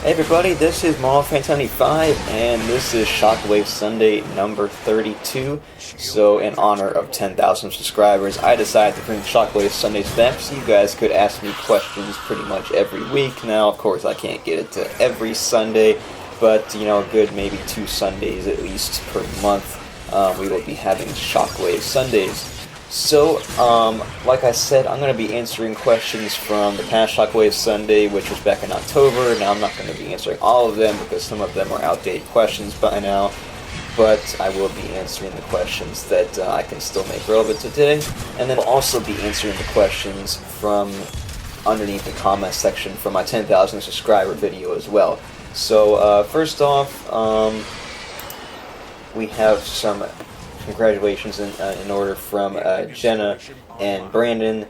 Hey everybody, this is Fan75, and this is Shockwave Sunday number 32. So in honor of 10,000 subscribers, I decided to bring Shockwave Sundays back so you guys could ask me questions pretty much every week. Now, of course, I can't get it to every Sunday, but, a good maybe 2 Sundays at least per month, we will be having Shockwave Sundays. So, like I said, I'm going to be answering questions from the past Shockwave Sunday, which was back in October. Now, I'm not going to be answering all of them because some of them are outdated questions by now, but I will be answering the questions that I can still make relevant today, and then I'll also be answering the questions from underneath the comment section from my 10,000 subscriber video as well. So, first off, we have some congratulations in order from Jenna and Brandon.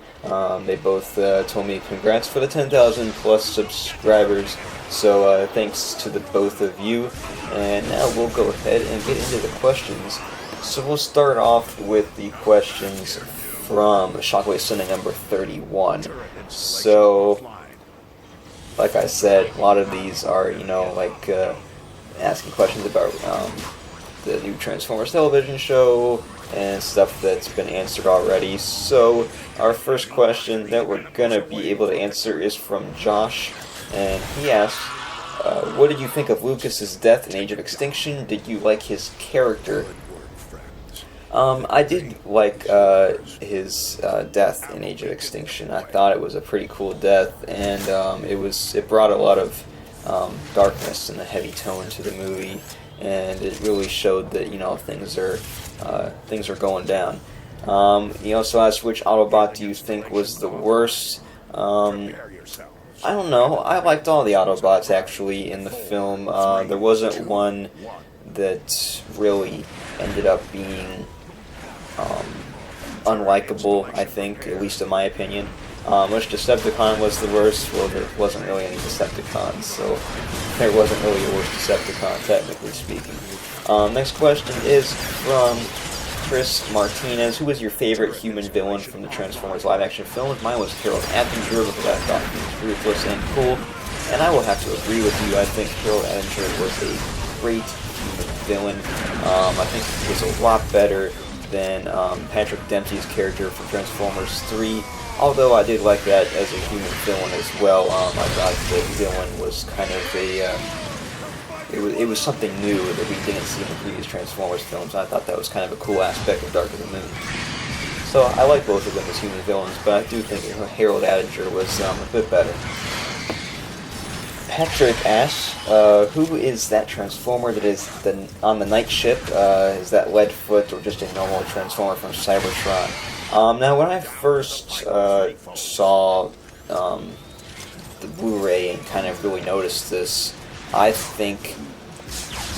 They both told me congrats for the 10,000 plus subscribers, so thanks to the both of you. And now we'll go ahead and get into the questions. So we'll start off with the questions from Shockwave Sunday number 31. So, like I said, a lot of these are, asking questions about the new Transformers television show and stuff that's been answered already. So our first question that we're gonna be able to answer is from Josh, and he asks, what did you think of Lucas's death in Age of Extinction? Did you like his character? I did like his death in Age of Extinction. I thought it was a pretty cool death, and it brought a lot of darkness and a heavy tone to the movie. And it really showed that things are going down. He also asked, which Autobot do you think was the worst? I don't know. I liked all the Autobots actually in the film. There wasn't one that really ended up being unlikable, I think, at least in my opinion. Which Decepticon was the worst? Well, there wasn't really any Decepticons, so there wasn't really a worst Decepticon, technically speaking. Next question is from Chris Martinez. Who was your favorite human villain from the Transformers live-action films? Mine was Harold Attinger, because I thought he was ruthless and cool. And I will have to agree with you. I think Harold Attinger was a great human villain. I think he was a lot better than Patrick Dempsey's character from Transformers 3. Although I did like that as a human villain as well. I thought the villain was kind of it was something new that we didn't see in the previous Transformers films. I thought that was kind of a cool aspect of Dark of the Moon. So I like both of them as human villains, but I do think Harold Attinger was a bit better. Patrick asks, who is that Transformer that is on the night ship? Is that Leadfoot or just a normal Transformer from Cybertron? Now, when I first saw the Blu-ray and kind of really noticed this, I think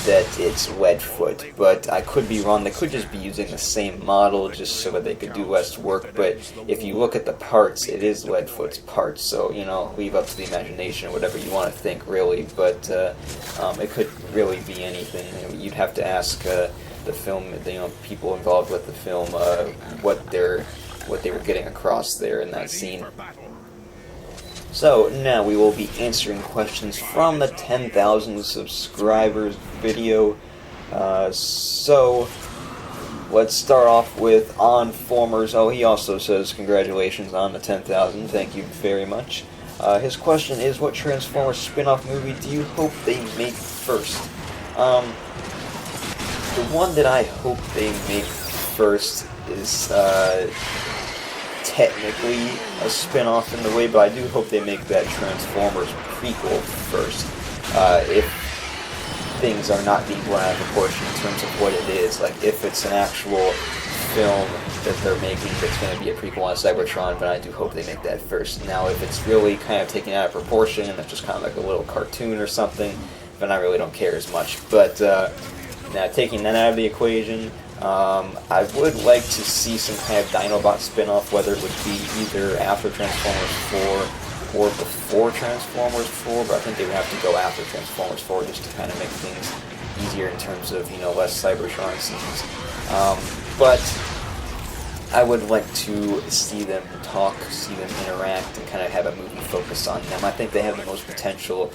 that it's Leadfoot, but I could be wrong. They could just be using the same model just so that they could do less work, but if you look at the parts, it is Leadfoot's parts, so, leave up to the imagination, whatever you want to think, really, but it could really be anything. You'd have to ask the film, people involved with the film, what they were getting across there in that scene. So now we will be answering questions from the 10,000 subscribers video. So let's start off with On Formers. Oh, he also says congratulations on the 10,000. Thank you very much. His question is, what Transformers spin-off movie do you hope they make first? The one that I hope they make first is technically a spin-off in the way, but I do hope they make that Transformers prequel first. If things are not being blown out of proportion in terms of what it is, like if it's an actual film that they're making that's going to be a prequel on Cybertron, but I do hope they make that first. Now, if it's really kind of taken out of proportion and it's just kind of like a little cartoon or something, then I really don't care as much. But now, taking that out of the equation, I would like to see some kind of Dinobot spin-off, whether it would be either after Transformers 4 or before Transformers 4, but I think they would have to go after Transformers 4 just to kind of make things easier in terms of, less Cybertron scenes. But I would like to see them talk, see them interact, and kind of have a movie focus on them. I think they have the most potential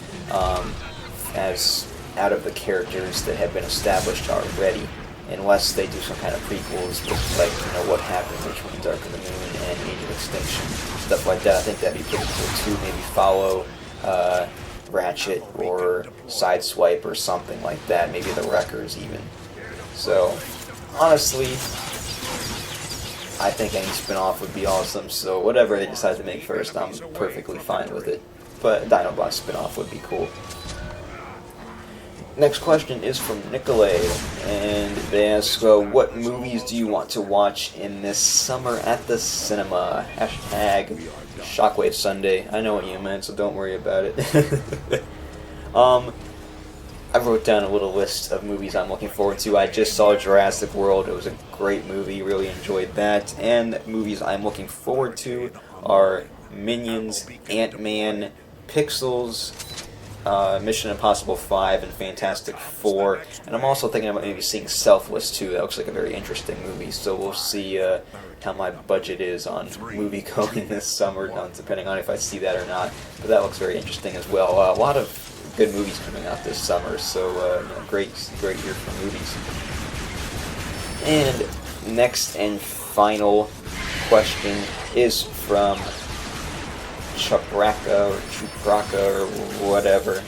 as out of the characters that have been established already, unless they do some kind of prequels with, like, you know, what happened between Dark of the Moon and Age of Extinction, stuff like that. I think that'd be pretty cool too. Maybe follow Ratchet or Sideswipe or something like that. Maybe the Wreckers even. So, honestly, I think any spin-off would be awesome, so whatever they decide to make first, I'm perfectly fine with it. But a Dinobot spin-off would be cool. Next question is from Nicolay, and they ask, what movies do you want to watch in this summer at the cinema? Hashtag Shockwave Sunday. I know what you meant, so don't worry about it. I wrote down a little list of movies I'm looking forward to. I just saw Jurassic World. It was a great movie. Really enjoyed that. And movies I'm looking forward to are Minions, Ant-Man, Pixels, Mission Impossible 5, and Fantastic Four. And I'm also thinking about maybe seeing Selfless too. That looks like a very interesting movie. So we'll see how my budget is on movie going this summer, depending on if I see that or not. But that looks very interesting as well. A lot of good movies coming out this summer, so you know, great year for movies. And next and final question is from Chupraka or whatever.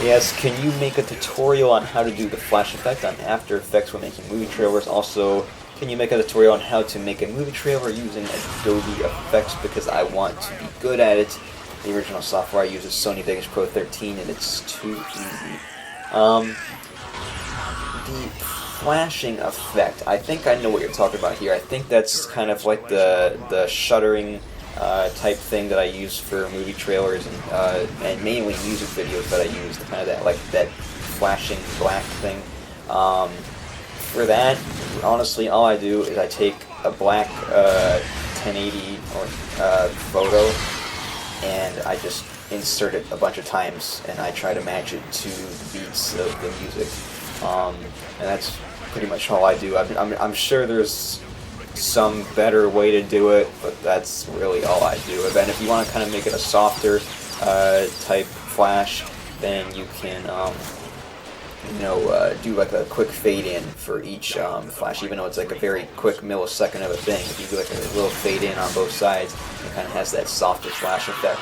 Yes, can you make a tutorial on how to do the flash effect on After Effects when making movie trailers? Also, can you make a tutorial on how to make a movie trailer using Adobe Effects, because I want to be good at it. The original software I use is Sony Vegas Pro 13, and it's too easy. The flashing effect, I think I know what you're talking about here. I think that's kind of like the shuttering type thing that I use for movie trailers and mainly music videos that I use. Kind of that flashing black thing. For that, honestly, all I do is I take a black 1080 photo, and I just insert it a bunch of times, and I try to match it to the beats of the music, and that's pretty much all I do. I'm sure there's some better way to do it, but that's really all I do. And if you want to kind of make it a softer type flash, then you can do like a quick fade in for each flash, even though it's like a very quick millisecond of a thing. If you do like a little fade in on both sides, it kind of has that softer flash effect,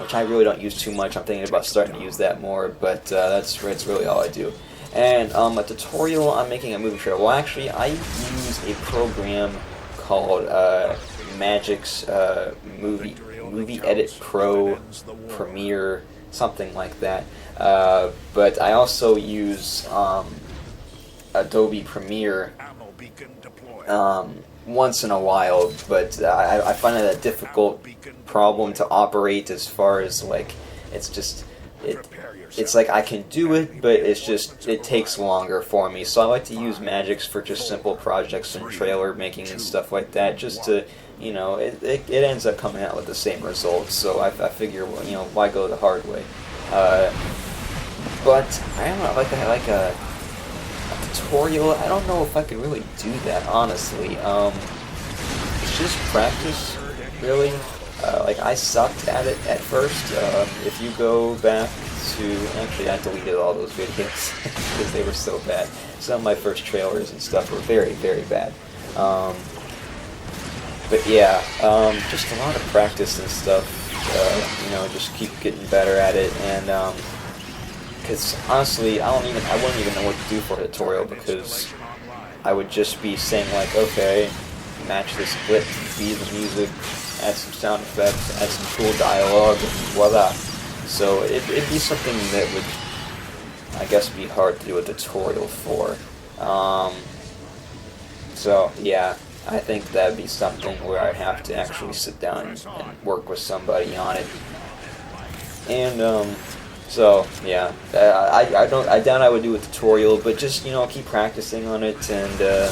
which I really don't use too much. I'm thinking about starting to use that more, but that's really all I do. And a tutorial on making a movie trailer. Well, actually, I use a program called Magic's Movie Edit Pro Premiere, something like that. But I also use Adobe Premiere once in a while, but I find it a difficult problem to operate as far as, like, it's like I can do it, but it takes longer for me. So I like to use Magix for just simple projects and trailer making and stuff like that, just to, it ends up coming out with the same results. So I figure, why go the hard way? But I don't know, like a tutorial, I don't know if I could really do that, honestly. It's just practice, really. Like, I sucked at it at first. If you go back to, actually I deleted all those videos because they were so bad. Some of my first trailers and stuff were very, very bad. But yeah, just a lot of practice and stuff. Just keep getting better at it, and because honestly, I wouldn't even know what to do for a tutorial, because I would just be saying, like, okay, match this clip, be the music, add some sound effects, add some cool dialogue, and voila. So it'd be something that would, I guess, be hard to do a tutorial for. So yeah, I think that'd be something where I'd have to actually sit down and work with somebody on it. And so yeah, I doubt I would do a tutorial, but just keep practicing on it and do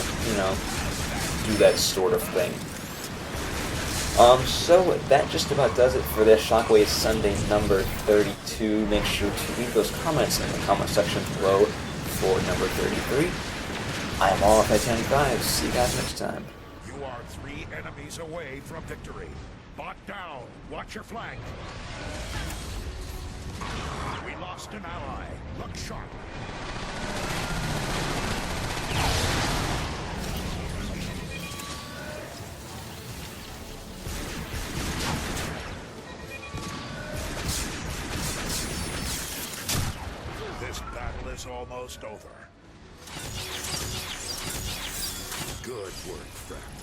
that sort of thing. So that just about does it for this Shockwave Sunday number 32. Make sure to leave those comments in the comment section below for number 33. I am all at 10-5. See you guys next time. You are 3 enemies away from victory. Bot down. Watch your flank. We lost an ally. Look sharp. This battle is almost over. Good work, friends.